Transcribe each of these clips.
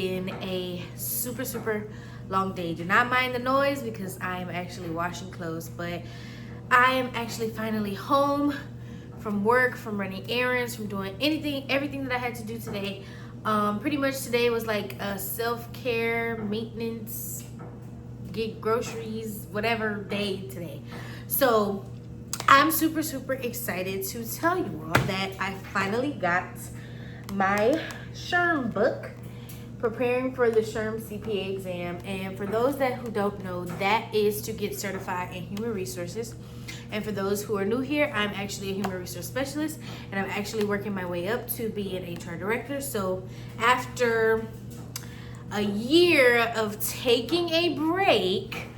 been a super long day. Do not mind the noise because I am actually washing clothes, but I am actually finally home from work, from running errands, from doing everything that I had to do today. Pretty much today was like a self-care, maintenance, get groceries, whatever day today. So I'm super excited to tell you all that I finally got my SHRM book, preparing for the SHRM CPA exam. And for those who don't know, that is to get certified in human resources. And for those who are new here, I'm actually a human resource specialist, and I'm actually working my way up to be an HR director. So after a year of taking a break,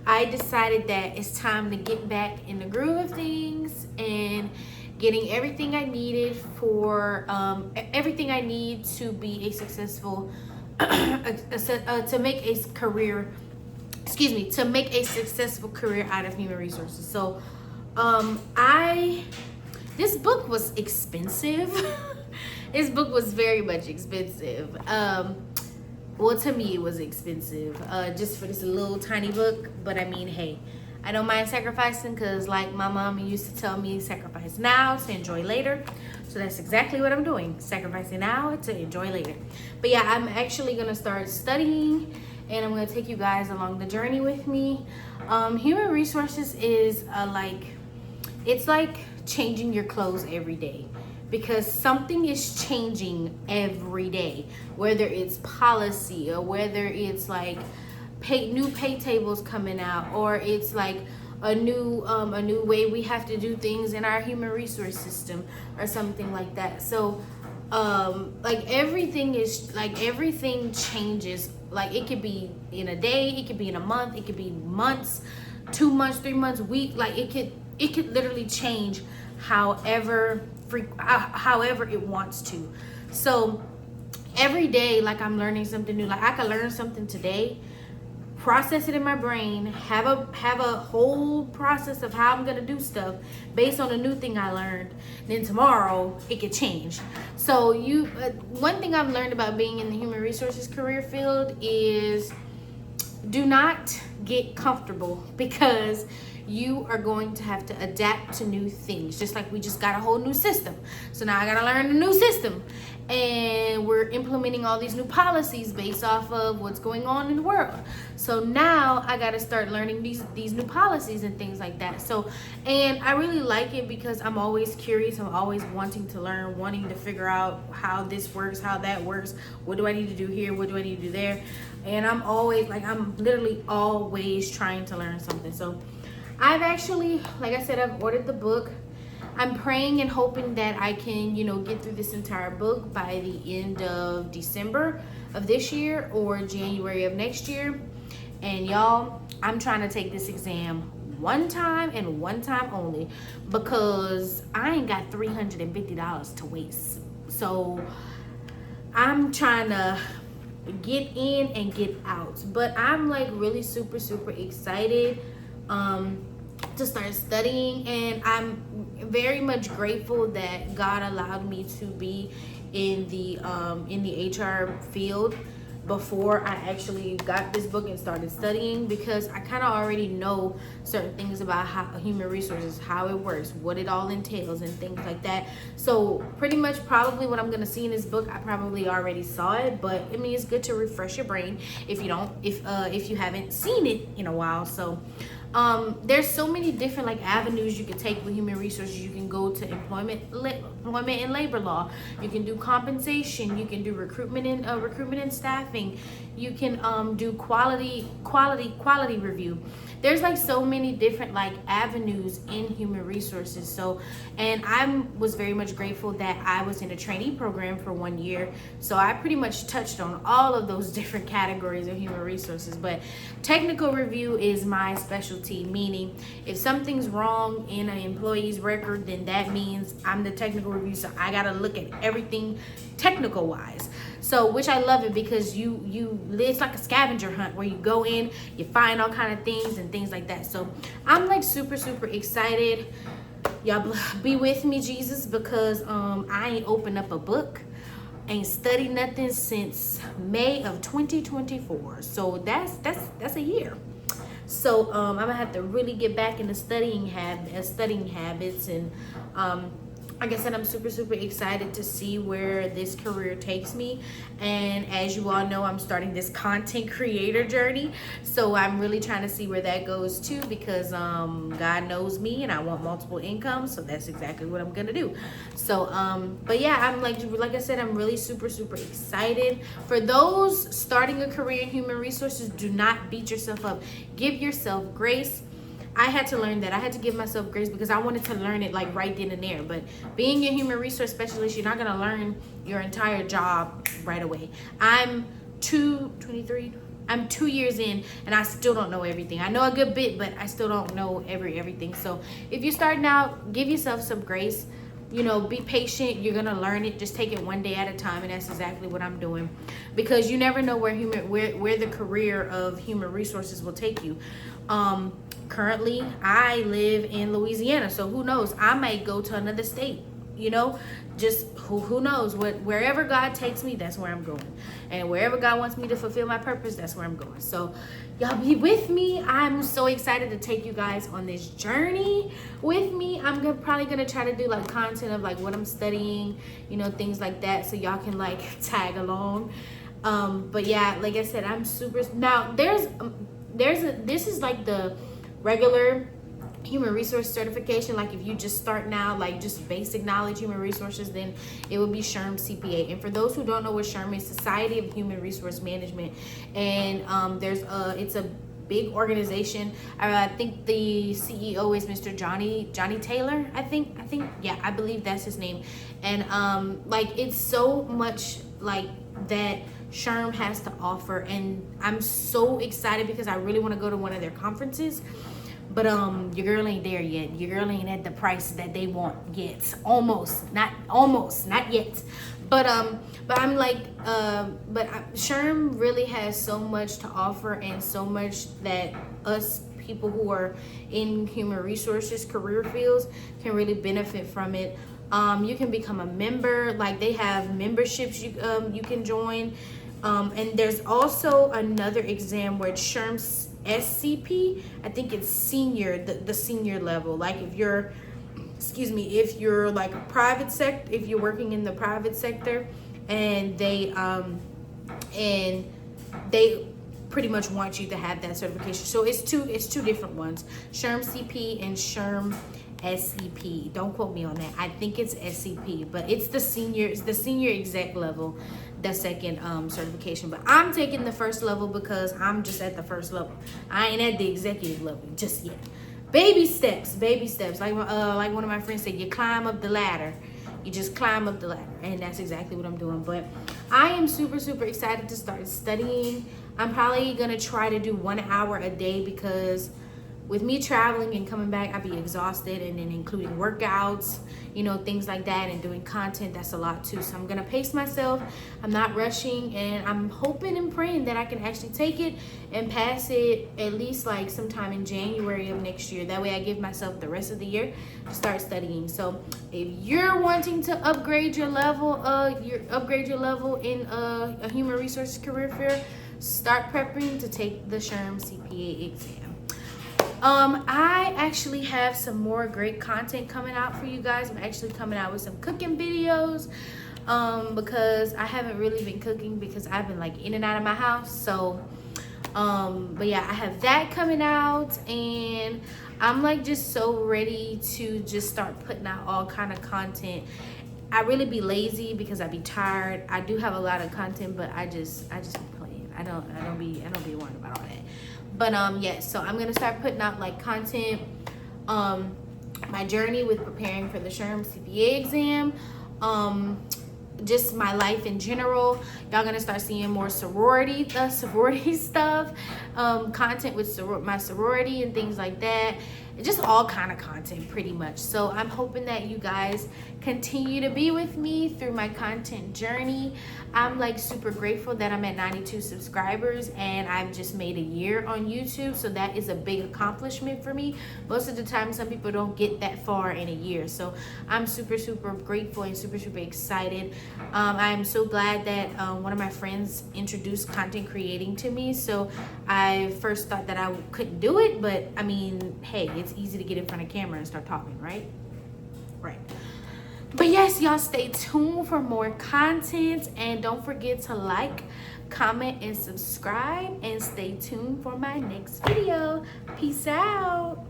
I decided that it's time to get back in the groove of things and getting everything I needed for everything I need to be a successful to make a successful career out of human resources. So this book was expensive. This book was very much expensive. Well, to me, it was expensive, just for this little tiny book. But I mean, hey, I don't mind sacrificing, because like my mom used to tell me, sacrifice now to enjoy later. So that's exactly what I'm doing, sacrificing now to enjoy later. But yeah, I'm actually going to start studying, and I'm going to take you guys along the journey with me. Human resources is it's like changing your clothes every day, because something is changing every day, whether it's policy or whether it's like new pay tables coming out, or it's like a new way we have to do things in our human resource system or something like that. So everything changes. Like, it could be in a day, it could be in a month, it could be months, 2 months, 3 months, week. Like, it could literally change however it wants to. So every day, like, I'm learning something new. Like, I could learn something today, process it in my brain, have a whole process of how I'm gonna do stuff based on a new thing I learned. Then tomorrow it could change. So one thing I've learned about being in the human resources career field is do not get comfortable, because you are going to have to adapt to new things. Just like we just got a whole new system. So now I gotta learn a new system. And we're implementing all these new policies based off of what's going on in the world. So now I gotta start learning these new policies and things like that. So, and I really like it because I'm always curious. I'm always wanting to learn, wanting to figure out how this works, how that works. What do I need to do here? What do I need to do there? And I'm literally always trying to learn something. So I've actually, like I said, I've ordered the book. I'm praying and hoping that I can, get through this entire book by the end of December of this year or January of next year. And y'all, I'm trying to take this exam one time and one time only, because I ain't got $350 to waste. So I'm trying to get in and get out. But I'm like really super excited to start studying, and I'm very much grateful that God allowed me to be in the HR field before I actually got this book and started studying, because I kind of already know certain things about how human resources, how it works, what it all entails, and things like that. So pretty much probably what I'm gonna see in this book, I probably already saw it, but I mean, it's good to refresh your brain if you haven't seen it in a while. So there's so many different avenues you can take with human resources. You can go to employment and labor law. You can do compensation. You can do recruitment and staffing. You can do quality review. There's so many different avenues in human resources. So, and I was very much grateful that I was in a trainee program for 1 year. So I pretty much touched on all of those different categories of human resources. But technical review is my specialty, meaning if something's wrong in an employee's record, then that means I'm the technical review. So I gotta look at everything technical wise. So, which I love it, because it's like a scavenger hunt where you go in, you find all kind of things and things like that. So I'm super excited. Y'all be with me, Jesus, because I ain't opened up a book ain't studied nothing since May of 2024. So that's a year. So I'm gonna have to really get back into studying habits, and like I said, I'm super excited to see where this career takes me. And as you all know, I'm starting this content creator journey, so I'm really trying to see where that goes too, because God knows me and I want multiple incomes, so that's exactly what I'm gonna do. So but yeah, I'm like I said, I'm really super excited. For those starting a career in human resources, do not beat yourself up. Give yourself grace. I had to learn that. I had to give myself grace because I wanted to learn it like right then and there. But being a human resource specialist, you're not going to learn your entire job right away. I'm 23. I'm 2 years in and I still don't know everything. I know a good bit, but I still don't know everything. So if you're starting out, give yourself some grace. You know, be patient. You're gonna learn it. Just take it one day at a time, and that's exactly what I'm doing, because you never know where the career of human resources will take you. Currently, I live in Louisiana, so who knows? I might go to another state. You know, just who knows? Wherever God takes me, that's where I'm going, and wherever God wants me to fulfill my purpose, that's where I'm going. So y'all be with me. I'm so excited to take you guys on this journey with me. I'm probably gonna try to do like content of like what I'm studying, you know, things like that, so y'all can like tag along. But yeah, like I said, I'm super. Now this is like the regular human resource certification. Like if you just start now, like just basic knowledge human resources, then it would be SHRM CPA. And for those who don't know what SHRM is, Society of Human Resource Management, and it's a big organization. I think the CEO is Mr. Johnny Taylor. I think yeah, I believe that's his name. And like it's so much like that SHRM has to offer, and I'm so excited because I really want to go to one of their conferences. But your girl ain't there yet. Your girl ain't at the price that they want yet. Not yet. But I'm like, but SHRM really has so much to offer, and so much that us people who are in human resources career fields can really benefit from it. You can become a member. Like they have memberships you can join. And there's also another exam where it's SHRM SCP. I think it's senior, the senior level. Like if you're like a private sector, if you're working in the private sector, and they pretty much want you to have that certification. So it's two different ones, SHRM CP and SHRM SCP. Don't quote me on that. I think it's SCP, but it's the senior exec level, the second certification. But I'm taking the first level because I'm just at the first level. I ain't at the executive level just yet. Baby steps. Like one of my friends said, you climb up the ladder. You just climb up the ladder, and that's exactly what I'm doing. But I am super excited to start studying. I'm probably gonna try to do 1 hour a day, because with me traveling and coming back, I'd be exhausted, and then including workouts, you know, things like that, and doing content, that's a lot too. So I'm gonna pace myself. I'm not rushing, and I'm hoping and praying that I can actually take it and pass it at least like sometime in January of next year. That way I give myself the rest of the year to start studying. So if you're wanting to upgrade your level in a human resources career fair, start prepping to take the SHRM CPA exam. I actually have some more great content coming out for you guys. I'm actually coming out with some cooking videos, because I haven't really been cooking because I've been like in and out of my house. So but yeah, I have that coming out, and I'm like just so ready to just start putting out all kind of content. I really be lazy because I be tired. I do have a lot of content, but I just be playing. I don't be worrying about all that. But yes, so I'm gonna start putting out like content, my journey with preparing for the SHRM CPA exam, just my life in general. Y'all gonna start seeing more sorority stuff, content with my sorority and things like that. Just all kind of content pretty much. So I'm hoping that you guys continue to be with me through my content journey. I'm like super grateful that I'm at 92 subscribers, and I've just made a year on YouTube. So that is a big accomplishment for me. Most of the time, some people don't get that far in a year. So I'm super grateful and super excited. I'm so glad that one of my friends introduced content creating to me. So I first thought that I couldn't do it, but I mean, hey, it's easy to get in front of camera and start talking, right? Right. But yes, y'all, stay tuned for more content, and don't forget to like, comment, and subscribe, and stay tuned for my next video. Peace out.